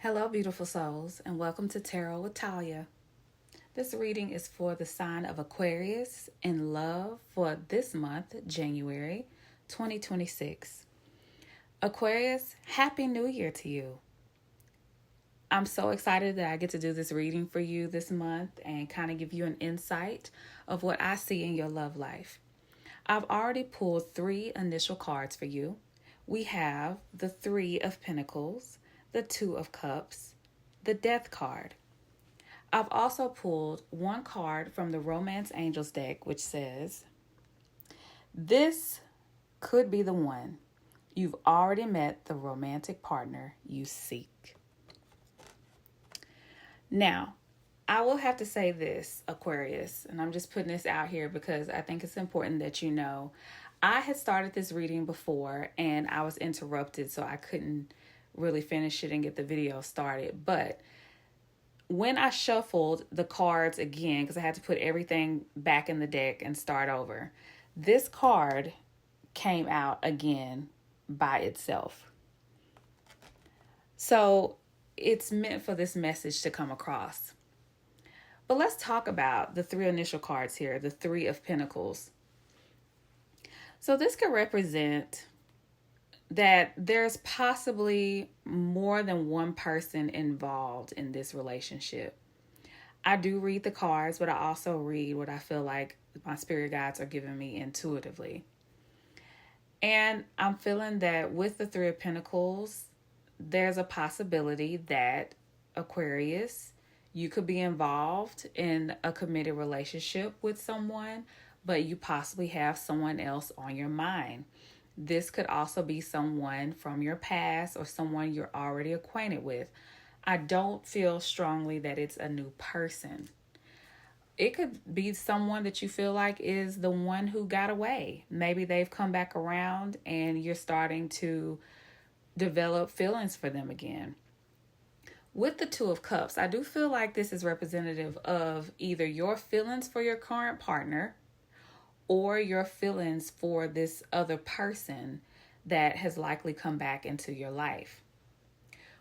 Hello, beautiful souls, and welcome to Tarot with Talia. This reading is for the sign of Aquarius in love for this month, January 2026. Aquarius, Happy New Year to you. I'm so excited that I get to do this reading for you this month and kind of give you an insight of what I see in your love life. I've already pulled 3 initial cards for you. We have the 3 of Pentacles, the 2 of Cups, the Death card. I've also pulled 1 card from the Romance Angels deck, which says, this could be the one. You've already met the romantic partner you seek. Now, I will have to say this, Aquarius, and I'm just putting this out here because I think it's important that you know. I had started this reading before and I was interrupted, so I couldn't really finish it and get the video started. But when I shuffled the cards again, because I had to put everything back in the deck and start over, this card came out again by itself. So it's meant for this message to come across. But let's talk about the 3 initial cards here, the 3 of Pentacles. So this could represent that there's possibly more than one person involved in this relationship. I do read the cards, but I also read what I feel like my spirit guides are giving me intuitively. And I'm feeling that with the 3 of Pentacles, there's a possibility that Aquarius, you could be involved in a committed relationship with someone, but you possibly have someone else on your mind. This could also be someone from your past or someone you're already acquainted with. I don't feel strongly that it's a new person. It could be someone that you feel like is the one who got away. Maybe they've come back around and you're starting to develop feelings for them again. With the 2 of Cups, I do feel like this is representative of either your feelings for your current partner or your feelings for this other person that has likely come back into your life.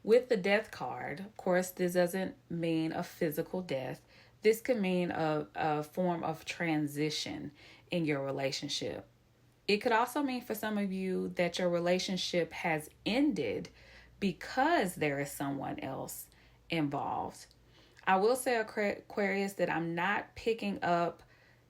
With the Death card, of course, this doesn't mean a physical death. This could mean a form of transition in your relationship. It could also mean for some of you that your relationship has ended because there is someone else involved. I will say, Aquarius, that I'm not picking up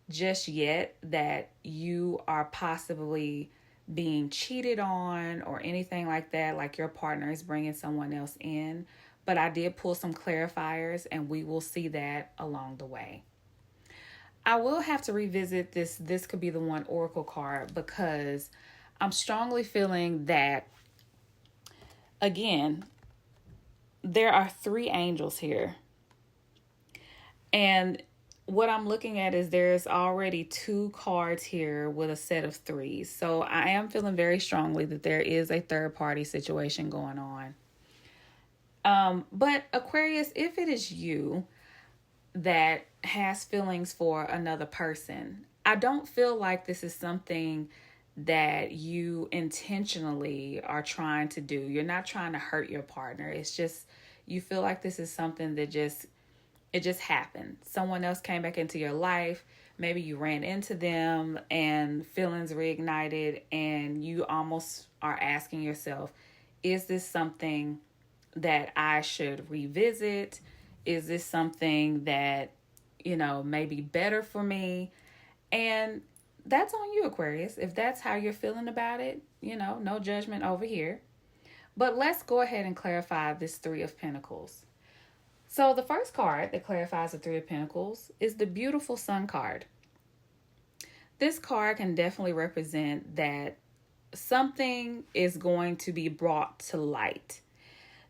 just yet that you are possibly being cheated on or anything like that, like your partner is bringing someone else in. But I did pull some clarifiers and we will see that along the way. I will have to revisit this. This could be the one oracle card because I'm strongly feeling that, again, there are 3 angels here. And what I'm looking at is there's already 2 cards here with a set of 3s. So I am feeling very strongly that there is a third party situation going on. But Aquarius, if it is you that has feelings for another person, I don't feel like this is something that you intentionally are trying to do. You're not trying to hurt your partner. It's just, you feel like this is something that it just happened. Someone else came back into your life. Maybe you ran into them and feelings reignited and you almost are asking yourself, is this something that I should revisit? Is this something that, may be better for me? And that's on you, Aquarius. If that's how you're feeling about it, no judgment over here. But let's go ahead and clarify this 3 of Pentacles. So the first card that clarifies the 3 of Pentacles is the beautiful Sun card. This card can definitely represent that something is going to be brought to light.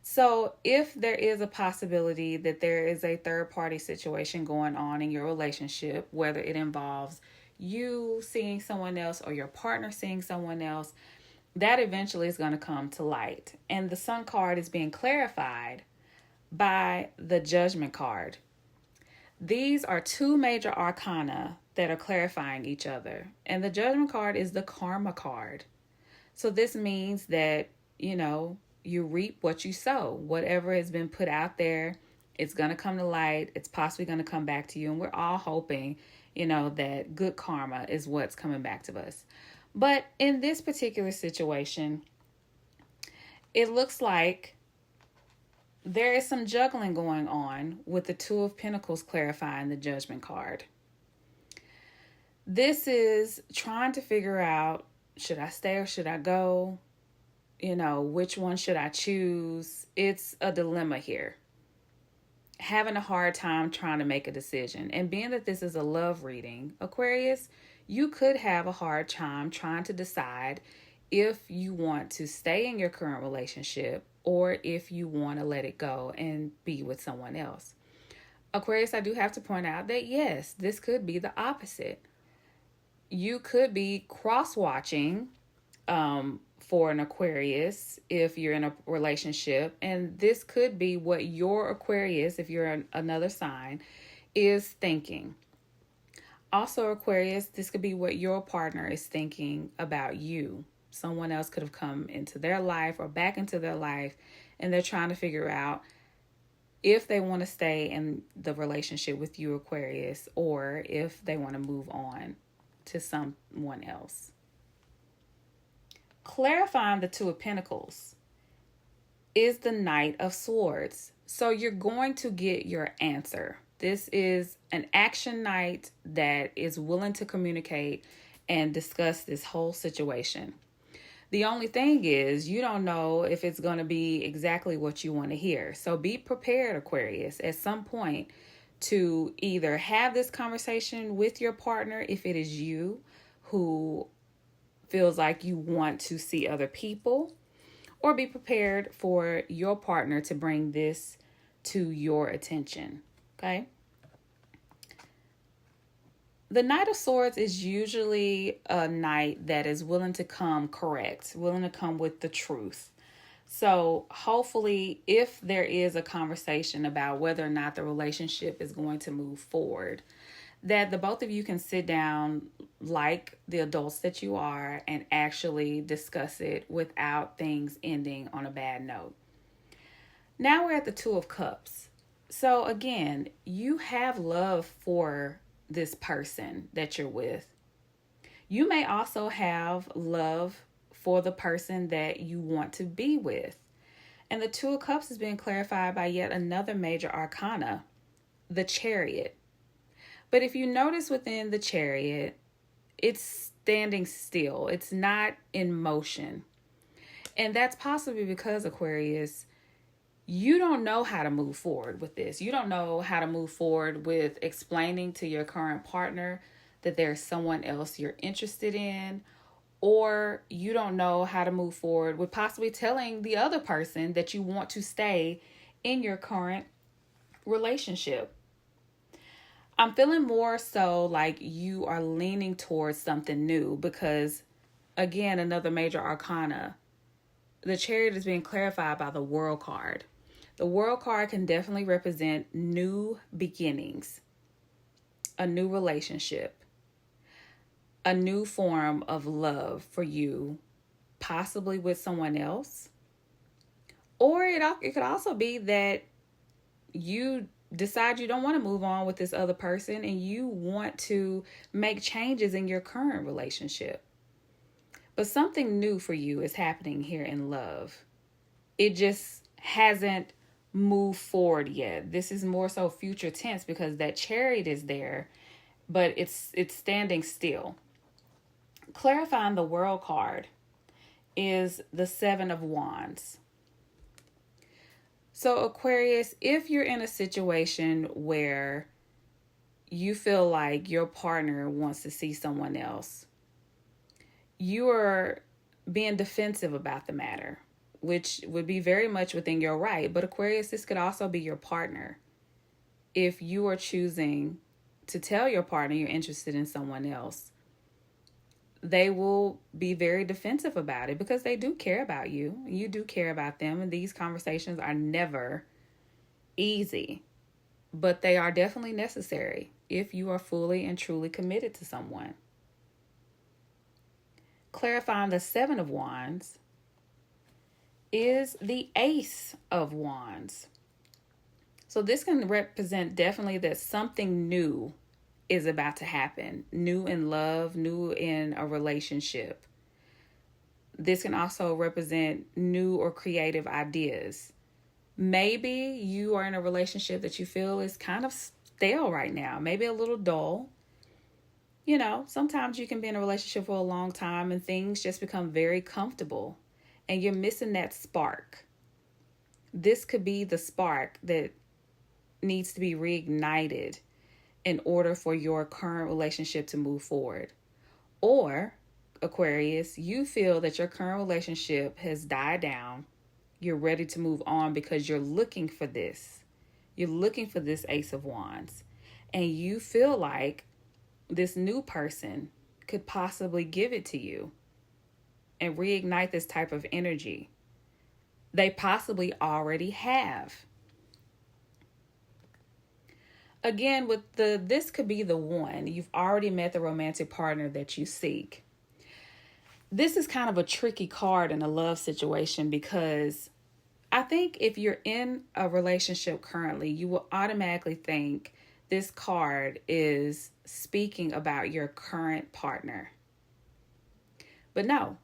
So if there is a possibility that there is a third party situation going on in your relationship, whether it involves you seeing someone else or your partner seeing someone else, that eventually is going to come to light. And the Sun card is being clarified by the Judgment card. These are 2 major arcana that are clarifying each other. And the Judgment card is the Karma card. So this means that, You reap what you sow. Whatever has been put out there, it's going to come to light. It's possibly going to come back to you. And we're all hoping, that good karma is what's coming back to us. But in this particular situation, it looks like there is some juggling going on with the Two of Pentacles clarifying the Judgment card. This is trying to figure out, should I stay or should I go? Which one should I choose? It's a dilemma here. Having a hard time trying to make a decision. And being that this is a love reading, Aquarius, you could have a hard time trying to decide if you want to stay in your current relationship or if you want to let it go and be with someone else. Aquarius, I do have to point out that yes, this could be the opposite. You could be cross-watching for an Aquarius if you're in a relationship, and this could be what your Aquarius, if you're another sign, is thinking. Also, Aquarius, this could be what your partner is thinking about you. Someone else could have come into their life or back into their life, and they're trying to figure out if they want to stay in the relationship with you, Aquarius, or if they want to move on to someone else. Clarifying the Two of Pentacles is the Knight of Swords. So you're going to get your answer. This is an action knight that is willing to communicate and discuss this whole situation. The only thing is, you don't know if it's going to be exactly what you want to hear. So be prepared, Aquarius, at some point to either have this conversation with your partner if it is you who feels like you want to see other people, or be prepared for your partner to bring this to your attention. Okay? The Knight of Swords is usually a knight that is willing to come correct, willing to come with the truth. So hopefully, if there is a conversation about whether or not the relationship is going to move forward, that the both of you can sit down like the adults that you are and actually discuss it without things ending on a bad note. Now we're at the Two of Cups. So again, you have love for this person that you're with. You may also have love for the person that you want to be with. And the Two of Cups is being clarified by yet another major arcana, the Chariot. But if you notice within the Chariot, it's standing still. It's not in motion. And that's possibly because, Aquarius, you don't know how to move forward with this. You don't know how to move forward with explaining to your current partner that there's someone else you're interested in, or you don't know how to move forward with possibly telling the other person that you want to stay in your current relationship. I'm feeling more so like you are leaning towards something new because, again, another major arcana, the Chariot is being clarified by the World card. The World card can definitely represent new beginnings, a new relationship, a new form of love for you, possibly with someone else. Or it could also be that you decide you don't want to move on with this other person and you want to make changes in your current relationship. But something new for you is happening here in love. It just hasn't moved forward yet. This is more so future tense because that Chariot is there, but it's standing still. Clarifying the World card is the Seven of Wands. So Aquarius, if you're in a situation where you feel like your partner wants to see someone else, you are being defensive about the matter, which would be very much within your right. But Aquarius, this could also be your partner. If you are choosing to tell your partner you're interested in someone else, they will be very defensive about it because they do care about you. You do care about them. And these conversations are never easy, but they are definitely necessary if you are fully and truly committed to someone. Clarifying the Seven of Wands is the Ace of Wands. So this can represent definitely that something new is about to happen. New in love, new in a relationship. This can also represent new or creative ideas. Maybe you are in a relationship that you feel is kind of stale right now, maybe a little dull. You know, sometimes you can be in a relationship for a long time and things just become very comfortable and you're missing that spark. This could be the spark that needs to be reignited in order for your current relationship to move forward. Or, Aquarius, you feel that your current relationship has died down. You're ready to move on because you're looking for this. You're looking for this Ace of Wands. And you feel like this new person could possibly give it to you and reignite this type of energy. They possibly already have. Again, with this could be the one. You've already met the romantic partner that you seek. This is kind of a tricky card in a love situation because I think if you're in a relationship currently, you will automatically think this card is speaking about your current partner. But no,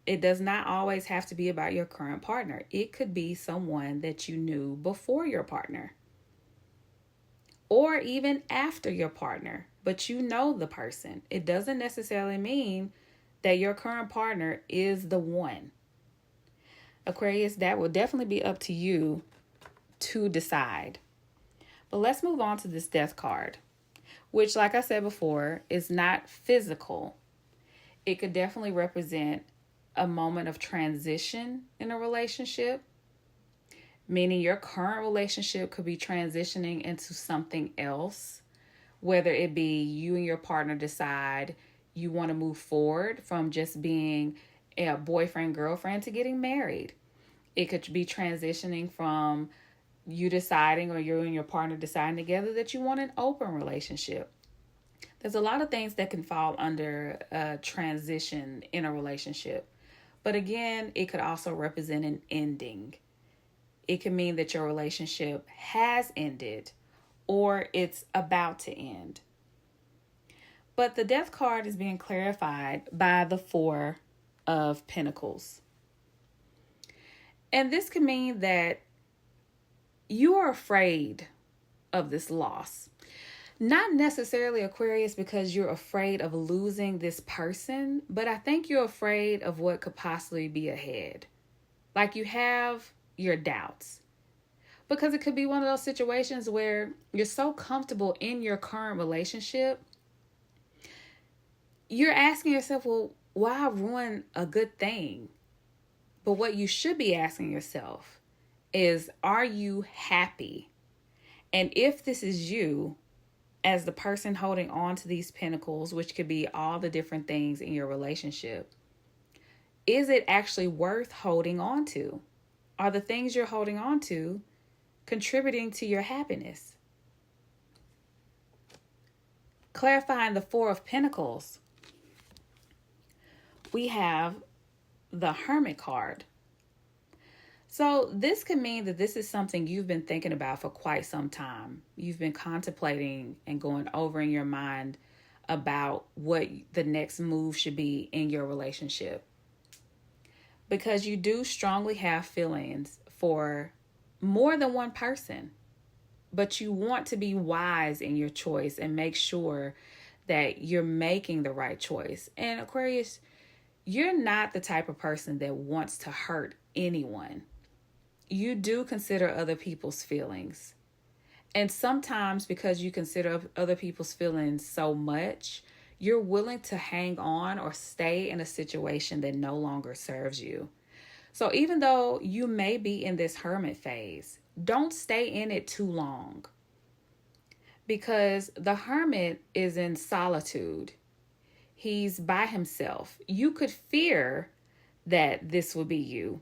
it does not always have to be about your current partner. It could be someone that you knew before your partner, or even after your partner, but you know the person. It doesn't necessarily mean that your current partner is the one. Aquarius, that will definitely be up to you to decide. But let's move on to this Death card, which, like I said before, is not physical. It could definitely represent a moment of transition in a relationship, meaning your current relationship could be transitioning into something else, whether it be you and your partner decide you want to move forward from just being a boyfriend, girlfriend to getting married. It could be transitioning from you deciding, or you and your partner deciding together that you want an open relationship. There's a lot of things that can fall under a transition in a relationship. But again, it could also represent an ending. It can mean that your relationship has ended or it's about to end. But the Death card is being clarified by the Four of Pentacles. And this can mean that you are afraid of this loss. Not necessarily, Aquarius, because you're afraid of losing this person, but I think you're afraid of what could possibly be ahead. Like you have your doubts. Because it could be one of those situations where you're so comfortable in your current relationship, you're asking yourself, well, why ruin a good thing? But what you should be asking yourself is, are you happy? And if this is you, as the person holding on to these pentacles, which could be all the different things in your relationship, is it actually worth holding on to? Are the things you're holding on to contributing to your happiness? Clarifying the Four of Pentacles, we have the Hermit card. So this could mean that this is something you've been thinking about for quite some time. You've been contemplating and going over in your mind about what the next move should be in your relationship. Because you do strongly have feelings for more than one person, but you want to be wise in your choice and make sure that you're making the right choice. And Aquarius, you're not the type of person that wants to hurt anyone. You do consider other people's feelings. And sometimes because you consider other people's feelings so much, you're willing to hang on or stay in a situation that no longer serves you. So even though you may be in this hermit phase, don't stay in it too long. Because the hermit is in solitude. He's by himself. You could fear that this will be you.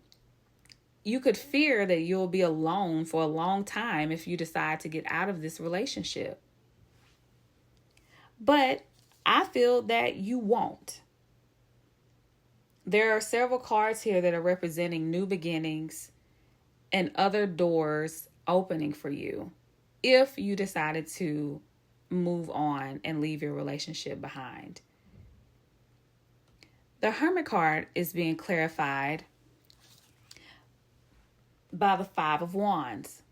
You could fear that you'll be alone for a long time if you decide to get out of this relationship. But I feel that you won't. There are several cards here that are representing new beginnings and other doors opening for you if you decided to move on and leave your relationship behind. The Hermit card is being clarified by the Five of Wands.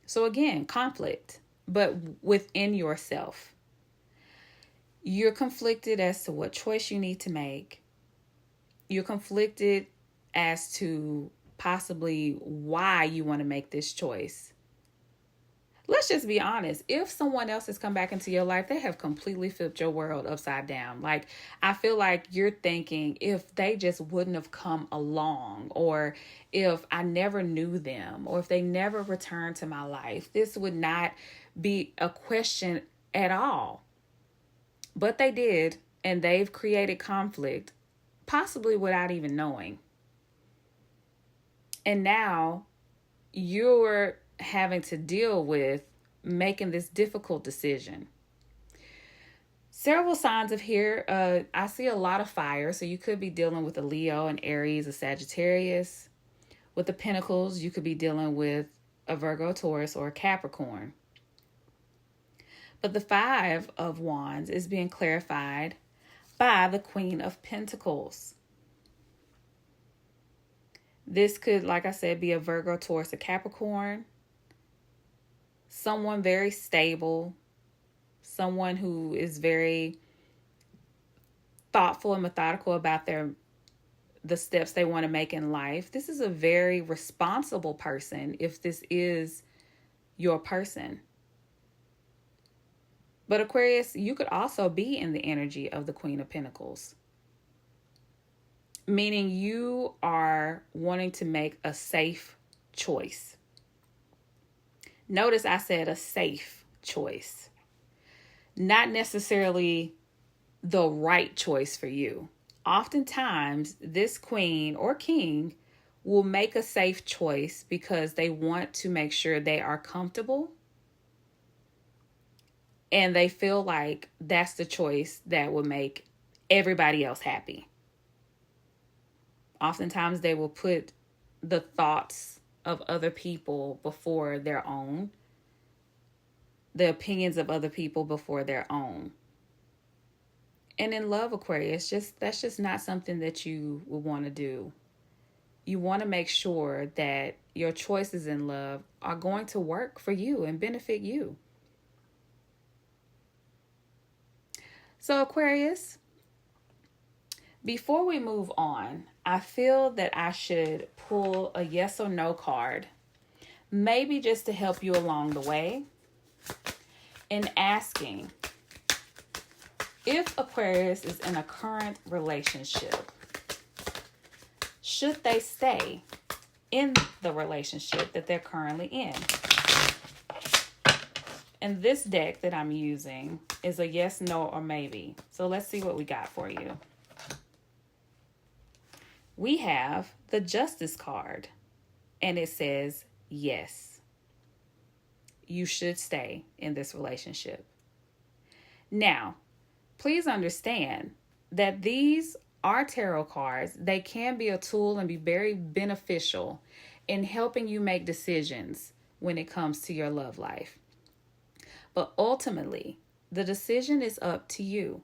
So again, conflict, but within yourself. You're conflicted as to what choice you need to make. You're conflicted as to possibly why you want to make this choice. Let's just be honest. If someone else has come back into your life, they have completely flipped your world upside down. Like, I feel like you're thinking, if they just wouldn't have come along, or if I never knew them, or if they never returned to my life, this would not be a question at all. But they did, and they've created conflict, possibly without even knowing. And now you're having to deal with making this difficult decision. Several signs of here. I see a lot of fire, so you could be dealing with a Leo, an Aries, a Sagittarius. With the Pentacles, you could be dealing with a Virgo, Taurus, or a Capricorn. But the Five of Wands is being clarified by the Queen of Pentacles. This could, like I said, be a Virgo, Taurus, a Capricorn. Someone very stable. Someone who is very thoughtful and methodical about the steps they want to make in life. This is a very responsible person if this is your person. But Aquarius, you could also be in the energy of the Queen of Pentacles. Meaning you are wanting to make a safe choice. Notice I said a safe choice. Not necessarily the right choice for you. Oftentimes, this queen or king will make a safe choice because they want to make sure they are comfortable. And they feel like that's the choice that will make everybody else happy. Oftentimes they will put the thoughts of other people before their own. The opinions of other people before their own. And in love, Aquarius, that's just not something that you would want to do. You want to make sure that your choices in love are going to work for you and benefit you. So Aquarius, before we move on, I feel that I should pull a yes or no card, maybe just to help you along the way, in asking if Aquarius is in a current relationship, should they stay in the relationship that they're currently in? And this deck that I'm using is a yes, no, or maybe. So let's see what we got for you. We have the Justice card, and it says yes. You should stay in this relationship. Now, please understand that these are tarot cards. They can be a tool and be very beneficial in helping you make decisions when it comes to your love life. But ultimately, the decision is up to you.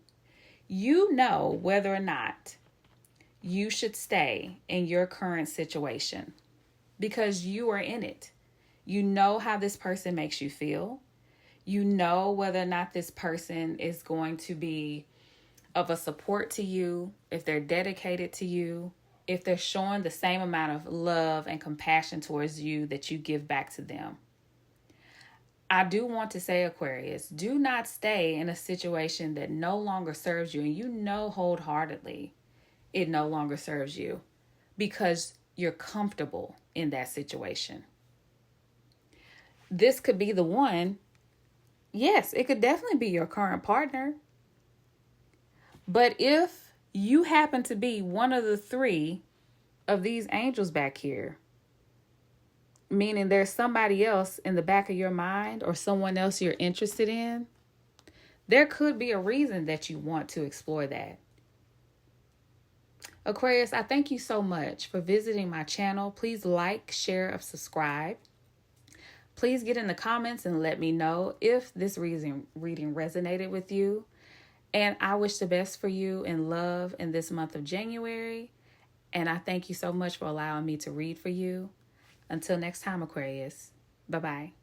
You know whether or not you should stay in your current situation because you are in it. You know how this person makes you feel. You know whether or not this person is going to be of a support to you, if they're dedicated to you, if they're showing the same amount of love and compassion towards you that you give back to them. I do want to say, Aquarius, do not stay in a situation that no longer serves you, and you know wholeheartedly it no longer serves you because you're comfortable in that situation. This could be the one. Yes, it could definitely be your current partner. But if you happen to be one of the three of these angels back here, meaning there's somebody else in the back of your mind or someone else you're interested in, there could be a reason that you want to explore that. Aquarius, I thank you so much for visiting my channel. Please like, share, and subscribe. Please get in the comments and let me know if this reading resonated with you. And I wish the best for you in love in this month of January. And I thank you so much for allowing me to read for you. Until next time, Aquarius. Bye-bye.